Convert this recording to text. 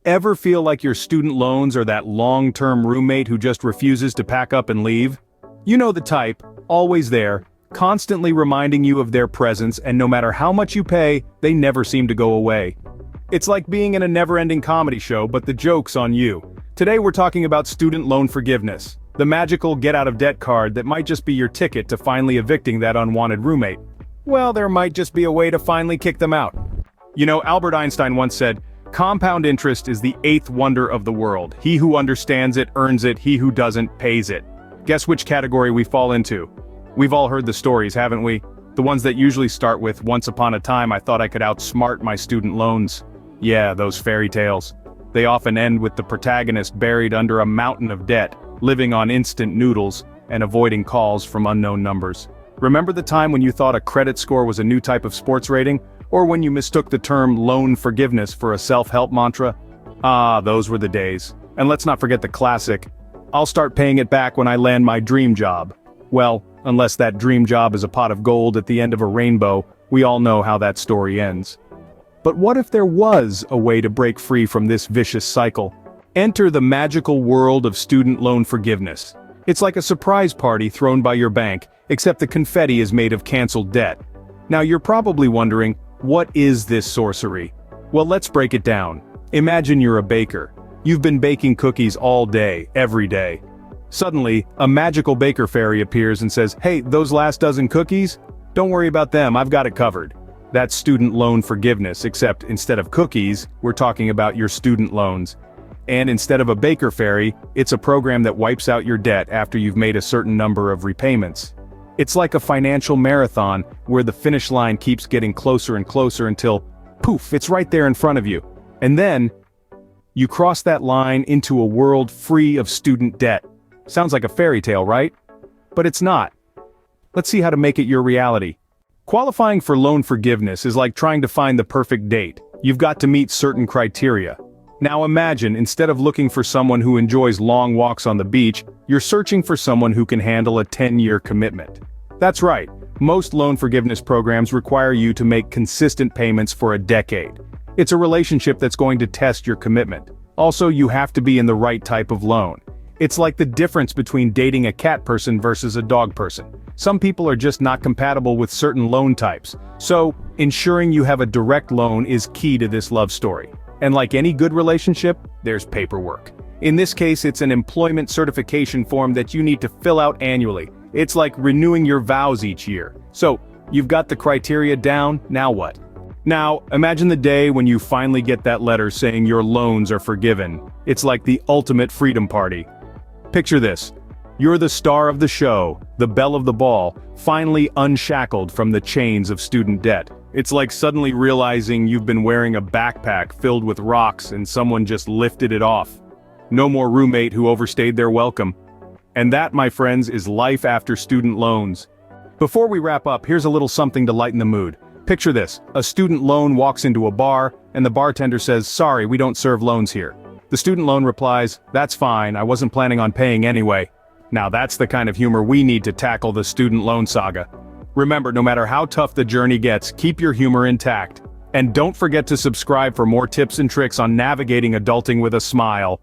Ever feel like your student loans are that long-term roommate who just refuses to pack up and leave? You know the type, always there, constantly reminding you of their presence, and no matter how much you pay, they never seem to go away. It's like being in a never-ending comedy show, but the joke's on you. Today we're talking about student loan forgiveness, the magical get-out-of-debt card that might just be your ticket to finally evicting that unwanted roommate. Well, there might just be a way to finally kick them out. You know, Albert Einstein once said, "Compound interest is the eighth wonder of the world. He who understands it earns it, he who doesn't pays it." Guess which category we fall into? We've all heard the stories, haven't we? The ones that usually start with, "Once upon a time I thought I could outsmart my student loans." Yeah, those fairy tales. They often end with the protagonist buried under a mountain of debt, living on instant noodles, and avoiding calls from unknown numbers. Remember the time when you thought a credit score was a new type of sports rating? Or when you mistook the term loan forgiveness for a self-help mantra? Ah, those were the days. And let's not forget the classic, "I'll start paying it back when I land my dream job." Well, unless that dream job is a pot of gold at the end of a rainbow, we all know how that story ends. But what if there was a way to break free from this vicious cycle? Enter the magical world of student loan forgiveness. It's like a surprise party thrown by your bank, except the confetti is made of canceled debt. Now you're probably wondering, what is this sorcery? Well, let's break it down. Imagine you're a baker. You've been baking cookies all day, every day. Suddenly, a magical baker fairy appears and says, "Hey, those last dozen cookies? Don't worry about them, I've got it covered." That's student loan forgiveness, except instead of cookies, we're talking about your student loans. And instead of a baker fairy, it's a program that wipes out your debt after you've made a certain number of repayments. It's like a financial marathon where the finish line keeps getting closer and closer until, poof, it's right there in front of you. And then, you cross that line into a world free of student debt. Sounds like a fairy tale, right? But it's not. Let's see how to make it your reality. Qualifying for loan forgiveness is like trying to find the perfect date. You've got to meet certain criteria. Now imagine, instead of looking for someone who enjoys long walks on the beach, you're searching for someone who can handle a 10-year commitment. That's right, most loan forgiveness programs require you to make consistent payments for a decade. It's a relationship that's going to test your commitment. Also, you have to be in the right type of loan. It's like the difference between dating a cat person versus a dog person. Some people are just not compatible with certain loan types. So, ensuring you have a direct loan is key to this love story. And like any good relationship, there's paperwork. In this case, it's an employment certification form that you need to fill out annually. It's like renewing your vows each year. So, you've got the criteria down, now what? Now, imagine the day when you finally get that letter saying your loans are forgiven. It's like the ultimate freedom party. Picture this. You're the star of the show, the belle of the ball, finally unshackled from the chains of student debt. It's like suddenly realizing you've been wearing a backpack filled with rocks and someone just lifted it off. No more roommate who overstayed their welcome. And that, my friends, is life after student loans. Before we wrap up, here's a little something to lighten the mood. Picture this, a student loan walks into a bar, and the bartender says, "Sorry, we don't serve loans here." The student loan replies, "That's fine, I wasn't planning on paying anyway." Now that's the kind of humor we need to tackle the student loan saga. Remember, no matter how tough the journey gets, keep your humor intact. And don't forget to subscribe for more tips and tricks on navigating adulting with a smile.